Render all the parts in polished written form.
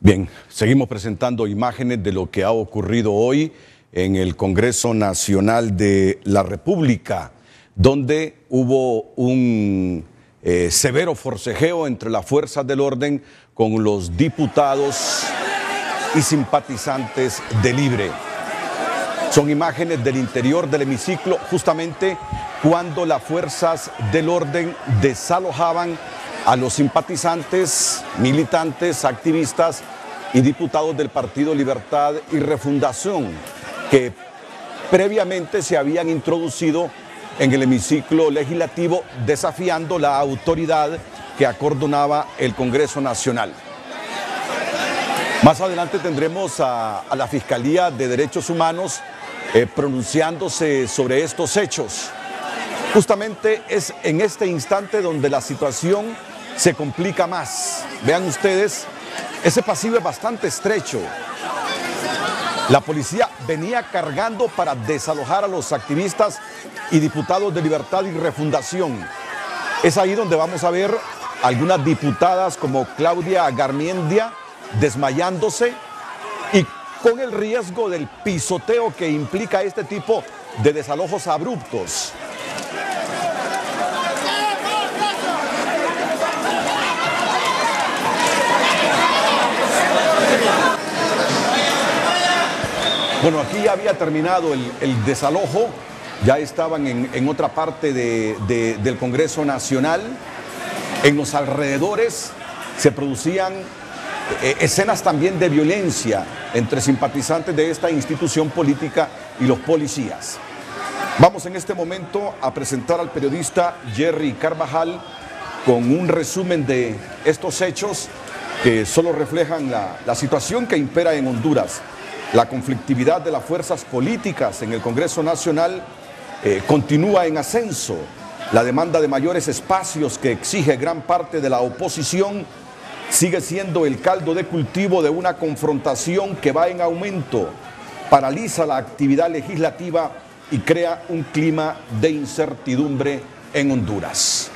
Bien, seguimos presentando imágenes de lo que ha ocurrido hoy en el Congreso Nacional de la República, donde hubo un severo forcejeo entre las fuerzas del orden con los diputados y simpatizantes de Libre. Son imágenes del interior del hemiciclo, justamente cuando las fuerzas del orden desalojaban a los simpatizantes, militantes, activistas y diputados del Partido Libertad y Refundación, que previamente se habían introducido en el hemiciclo legislativo desafiando la autoridad que acordonaba el Congreso Nacional. Más adelante tendremos a la Fiscalía de Derechos Humanos pronunciándose sobre estos hechos. Justamente es en este instante donde la situación se complica más. Vean ustedes, ese pasillo es bastante estrecho. La policía venía cargando para desalojar a los activistas y diputados de Libertad y Refundación. Es ahí donde vamos a ver algunas diputadas como Claudia Garmendia desmayándose y con el riesgo del pisoteo que implica este tipo de desalojos abruptos. Bueno, aquí ya había terminado el desalojo, ya estaban en otra parte del Congreso Nacional. En los alrededores se producían escenas también de violencia entre simpatizantes de esta institución política y los policías. Vamos en este momento a presentar al periodista Jerry Carvajal con un resumen de estos hechos que solo reflejan la situación que impera en Honduras. La conflictividad de las fuerzas políticas en el Congreso Nacional continúa en ascenso. La demanda de mayores espacios que exige gran parte de la oposición sigue siendo el caldo de cultivo de una confrontación que va en aumento, paraliza la actividad legislativa y crea un clima de incertidumbre en Honduras.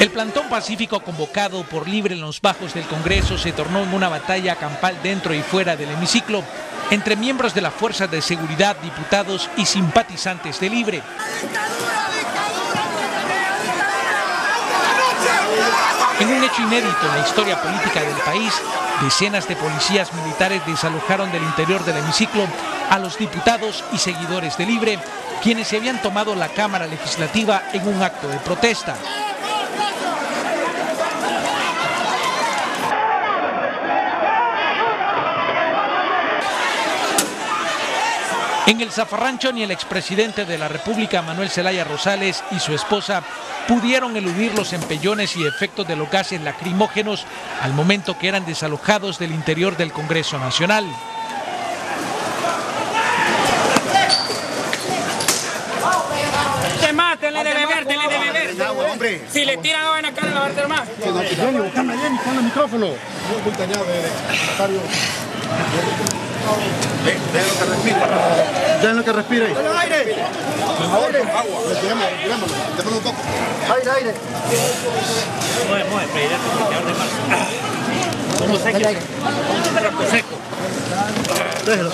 El plantón pacífico convocado por Libre en los bajos del Congreso se tornó en una batalla campal dentro y fuera del hemiciclo entre miembros de las fuerzas de seguridad, diputados y simpatizantes de Libre. En un hecho inédito en la historia política del país, decenas de policías militares desalojaron del interior del hemiciclo a los diputados y seguidores de Libre, quienes se habían tomado la Cámara Legislativa en un acto de protesta. En el zafarrancho ni el expresidente de la República, Manuel Zelaya Rosales, y su esposa pudieron eludir los empellones y efectos de los gases lacrimógenos al momento que eran desalojados del interior del Congreso Nacional. Mátenle de beber, denle de beber. Agua, hombre. Si le tiran agua en la cara, la va a hacer más. Buscame allá y pon el micrófono. Muy dañado, secretario. Déjenlo que respire. Déjenlo que respire. ¡Aire! Agua. Déjenlo un poco. Aire. Mueve, seco. Déjelo.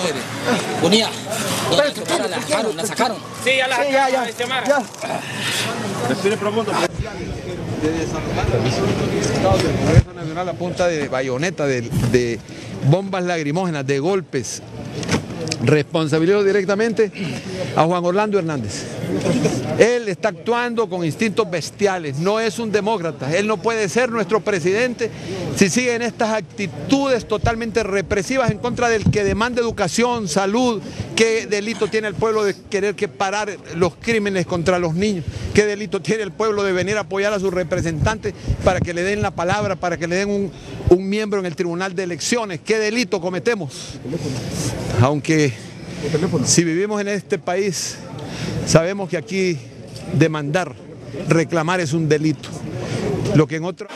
Bonía. La sacaron. Sí, ya la sacaron. Ya. Respire profundo. El Congreso Nacional a punta de bayoneta, de bombas lacrimógenas, de golpes. Responsabilizo directamente a Juan Orlando Hernández. Él está actuando con instintos bestiales, no es un demócrata, él no puede ser nuestro presidente si sigue en estas actitudes totalmente represivas en contra del que demanda educación, salud. ¿Qué delito tiene el pueblo de querer que parar los crímenes contra los niños? ¿Qué delito tiene el pueblo de venir a apoyar a sus representantes para que le den la palabra, para que le den un miembro en el Tribunal de Elecciones? ¿Qué delito cometemos? Aunque si vivimos en este país, sabemos que aquí demandar, reclamar es un delito. Lo que en otro...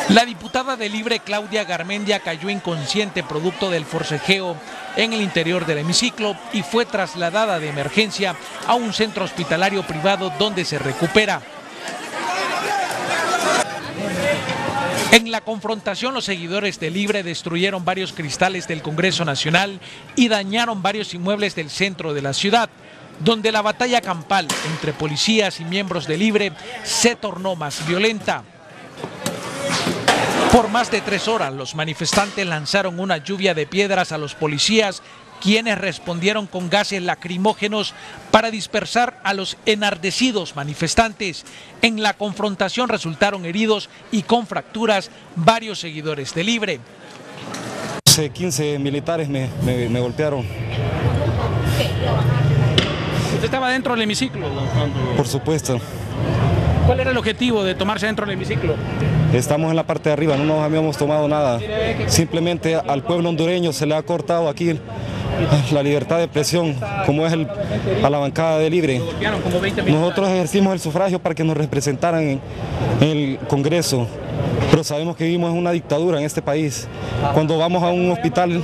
La diputada de Libre Claudia Garmendia cayó inconsciente producto del forcejeo en el interior del hemiciclo y fue trasladada de emergencia a un centro hospitalario privado donde se recupera. En la confrontación, los seguidores de Libre destruyeron varios cristales del Congreso Nacional y dañaron varios inmuebles del centro de la ciudad, donde la batalla campal entre policías y miembros de Libre se tornó más violenta. Por más de 3 horas, los manifestantes lanzaron una lluvia de piedras a los policías, quienes respondieron con gases lacrimógenos para dispersar a los enardecidos manifestantes. En la confrontación resultaron heridos y con fracturas varios seguidores de Libre. 15 militares me golpearon. ¿Usted estaba dentro del hemiciclo? Por supuesto. ¿Cuál era el objetivo de tomarse dentro del hemiciclo? Estamos en la parte de arriba, no nos habíamos tomado nada. Simplemente al pueblo hondureño se le ha cortado aquí la libertad de expresión, como es a la bancada de Libre. Nosotros ejercimos el sufragio para que nos representaran en el Congreso, pero sabemos que vivimos en una dictadura en este país. Cuando vamos a un hospital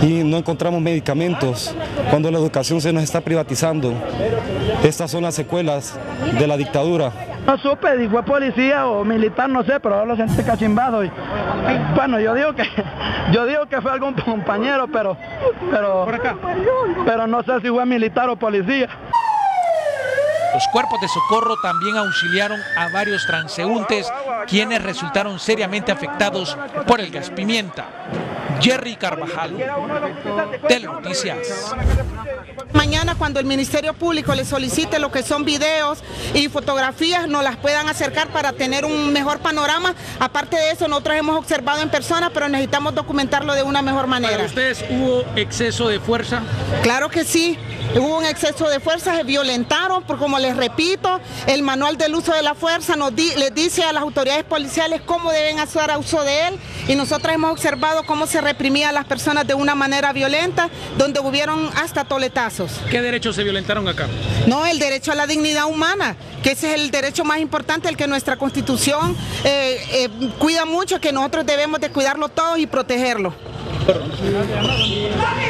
y no encontramos medicamentos, cuando la educación se nos está privatizando, estas son las secuelas de la dictadura. No supe si fue policía o militar, no sé, pero yo lo sentí cachimbado. Y bueno, yo digo que fue algún compañero, pero no sé si fue militar o policía. Los cuerpos de socorro también auxiliaron a varios transeúntes, quienes resultaron seriamente afectados por el gas pimienta. Jerry Carvajal, Telenoticias. Mañana, cuando el Ministerio Público le solicite lo que son videos y fotografías, nos las puedan acercar para tener un mejor panorama. Aparte de eso, nosotros hemos observado en persona, pero necesitamos documentarlo de una mejor manera. ¿Para ustedes hubo exceso de fuerza? Claro que sí. Hubo un exceso de fuerza, se violentaron, porque como les repito, el manual del uso de la fuerza les dice a las autoridades policiales cómo deben hacer uso de él, y nosotros hemos observado cómo se reprimía a las personas de una manera violenta, donde hubieron hasta toletazos. ¿Qué derechos se violentaron acá? No, el derecho a la dignidad humana, que ese es el derecho más importante, el que nuestra Constitución cuida mucho, que nosotros debemos de cuidarlo todos y protegerlo.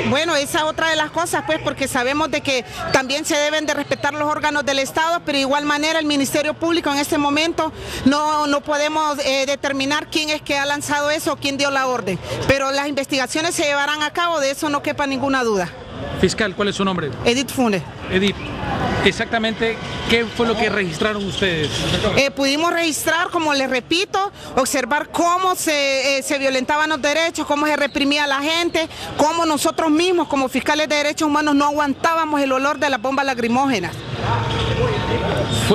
Bueno, esa es otra de las cosas, pues, porque sabemos de que también se deben de respetar los órganos del Estado, pero de igual manera el Ministerio Público en este momento no podemos determinar quién es que ha lanzado eso o quién dio la orden, pero las investigaciones se llevarán a cabo, de eso no quepa ninguna duda. Fiscal, ¿cuál es su nombre? Edith Funes. Edith, exactamente, ¿qué fue lo que registraron ustedes? Pudimos registrar, como les repito, observar cómo se violentaban los derechos, cómo se reprimía a la gente, cómo nosotros mismos como fiscales de derechos humanos no aguantábamos el olor de las bombas lacrimógenas.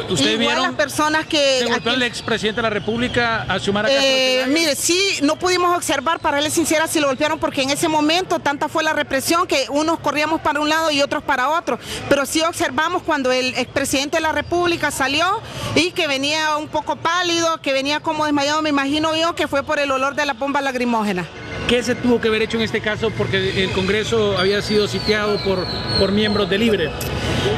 ¿Ustedes vieron las personas que se golpeó el expresidente de la República a Xiomara Castro? Mire, sí, no pudimos observar, para serles sincera, si lo golpearon, porque en ese momento tanta fue la represión que unos corríamos para un lado y otros para otro, pero sí observamos cuando el expresidente de la República salió y que venía un poco pálido, que venía como desmayado. Me imagino yo que fue por el olor de la bomba lacrimógena. ¿Qué se tuvo que haber hecho en este caso? Porque el Congreso había sido sitiado por miembros de Libre.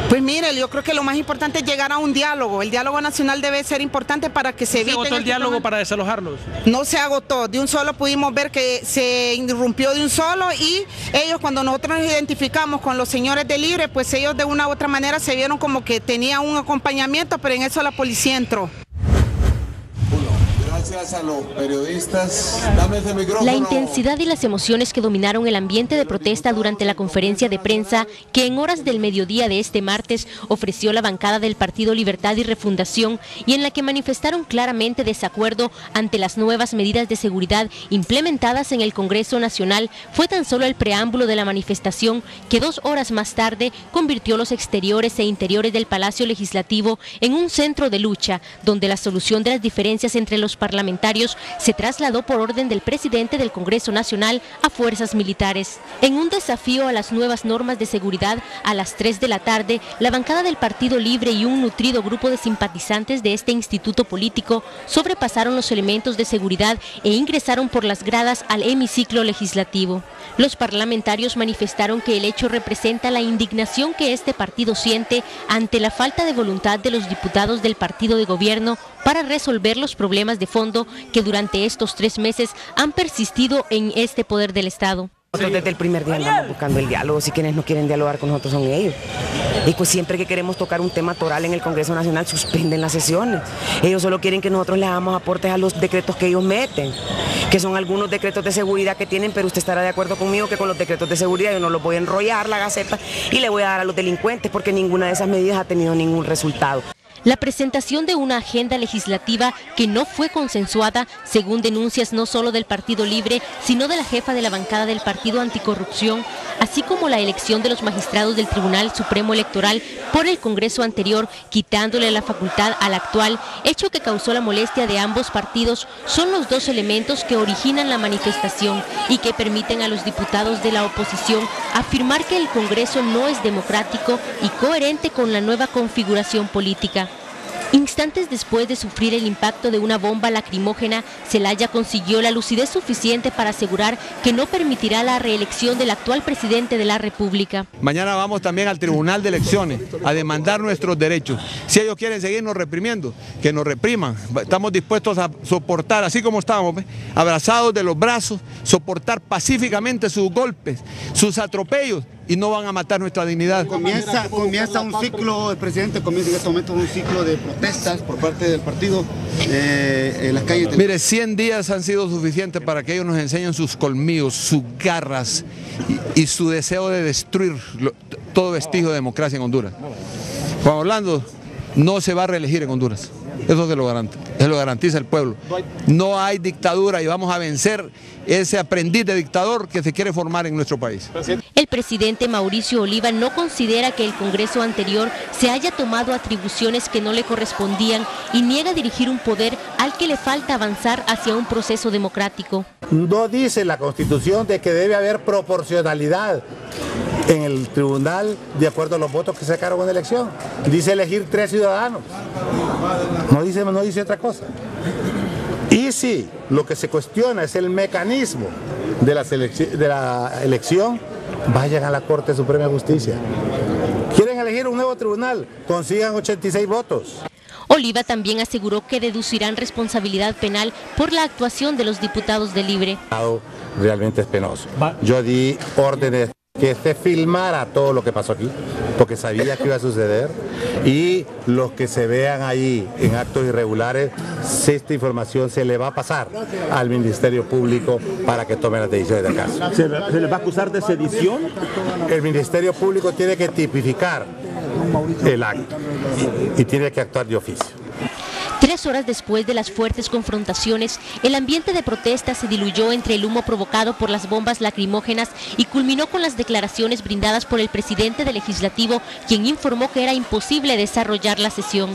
Pues mire, yo creo que lo más importante es llegar a un diálogo. El diálogo nacional debe ser importante para que se evite... ¿Se agotó el diálogo para desalojarlos? No se agotó, de un solo pudimos ver que se irrumpió de un solo, y ellos, cuando nosotros nos identificamos con los señores de Libre, pues ellos de una u otra manera se vieron como que tenían un acompañamiento, pero en eso la policía entró. Gracias a los periodistas. Dame ese micrófono. La intensidad y las emociones que dominaron el ambiente de protesta durante la conferencia de prensa que en horas del mediodía de este martes ofreció la bancada del Partido Libertad y Refundación, y en la que manifestaron claramente desacuerdo ante las nuevas medidas de seguridad implementadas en el Congreso Nacional, fue tan solo el preámbulo de la manifestación que 2 horas más tarde convirtió los exteriores e interiores del Palacio Legislativo en un centro de lucha, donde la solución de las diferencias entre los parlamentarios se trasladó por orden del presidente del Congreso Nacional a fuerzas militares. En un desafío a las nuevas normas de seguridad, a las 3 de la tarde, la bancada del Partido Libre y un nutrido grupo de simpatizantes de este instituto político sobrepasaron los elementos de seguridad e ingresaron por las gradas al hemiciclo legislativo. Los parlamentarios manifestaron que el hecho representa la indignación que este partido siente ante la falta de voluntad de los diputados del partido de gobierno para resolver los problemas de fondo que durante estos 3 meses han persistido en este poder del Estado. Nosotros desde el primer día andamos buscando el diálogo, si quienes no quieren dialogar con nosotros son ellos. Y pues siempre que queremos tocar un tema toral en el Congreso Nacional suspenden las sesiones. Ellos solo quieren que nosotros le hagamos aportes a los decretos que ellos meten, que son algunos decretos de seguridad que tienen, pero usted estará de acuerdo conmigo que con los decretos de seguridad yo no los voy a enrollar la Gaceta y le voy a dar a los delincuentes, porque ninguna de esas medidas ha tenido ningún resultado. La presentación de una agenda legislativa que no fue consensuada, según denuncias no solo del Partido Libre, sino de la jefa de la bancada del Partido Anticorrupción, así como la elección de los magistrados del Tribunal Supremo Electoral por el Congreso anterior, quitándole la facultad al actual, hecho que causó la molestia de ambos partidos, son los 2 elementos que originan la manifestación y que permiten a los diputados de la oposición afirmar que el Congreso no es democrático y coherente con la nueva configuración política. Instantes después de sufrir el impacto de una bomba lacrimógena, Zelaya consiguió la lucidez suficiente para asegurar que no permitirá la reelección del actual presidente de la República. Mañana vamos también al Tribunal de Elecciones a demandar nuestros derechos. Si ellos quieren seguirnos reprimiendo, que nos repriman. Estamos dispuestos a soportar, así como estamos, abrazados de los brazos, soportar pacíficamente sus golpes, sus atropellos, y no van a matar nuestra dignidad. Comienza un ciclo, el presidente comienza en este momento un ciclo de protestas por parte del partido en las calles. Mire, 100 días han sido suficientes para que ellos nos enseñen sus colmillos, sus garras y su deseo de destruir todo vestigio de democracia en Honduras. Juan Orlando no se va a reelegir en Honduras. Eso se lo garantiza el pueblo. No hay dictadura y vamos a vencer ese aprendiz de dictador que se quiere formar en nuestro país. El presidente Mauricio Oliva no considera que el Congreso anterior se haya tomado atribuciones que no le correspondían y niega dirigir un poder al que le falta avanzar hacia un proceso democrático. No dice la Constitución de que debe haber proporcionalidad en el tribunal de acuerdo a los votos que sacaron en la elección. Dice elegir 3 ciudadanos. No dice otra cosa. Y si lo que se cuestiona es el mecanismo de la elección, vayan a la Corte Suprema de Justicia. ¿Quieren elegir un nuevo tribunal? Consigan 86 votos. Oliva también aseguró que deducirán responsabilidad penal por la actuación de los diputados de Libre. Realmente es penoso. Yo di órdenes que se filmara todo lo que pasó aquí, porque sabía que iba a suceder, y los que se vean ahí en actos irregulares, esta información se le va a pasar al Ministerio Público para que tome las decisiones del caso. ¿Se le va a acusar de sedición? El Ministerio Público tiene que tipificar el acto y tiene que actuar de oficio. 3 horas después de las fuertes confrontaciones, el ambiente de protesta se diluyó entre el humo provocado por las bombas lacrimógenas y culminó con las declaraciones brindadas por el presidente del Legislativo, quien informó que era imposible desarrollar la sesión.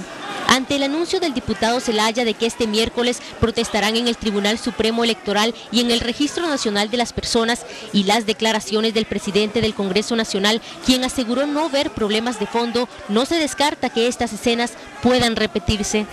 Ante el anuncio del diputado Zelaya de que este miércoles protestarán en el Tribunal Supremo Electoral y en el Registro Nacional de las Personas, y las declaraciones del presidente del Congreso Nacional, quien aseguró no ver problemas de fondo, no se descarta que estas escenas puedan repetirse.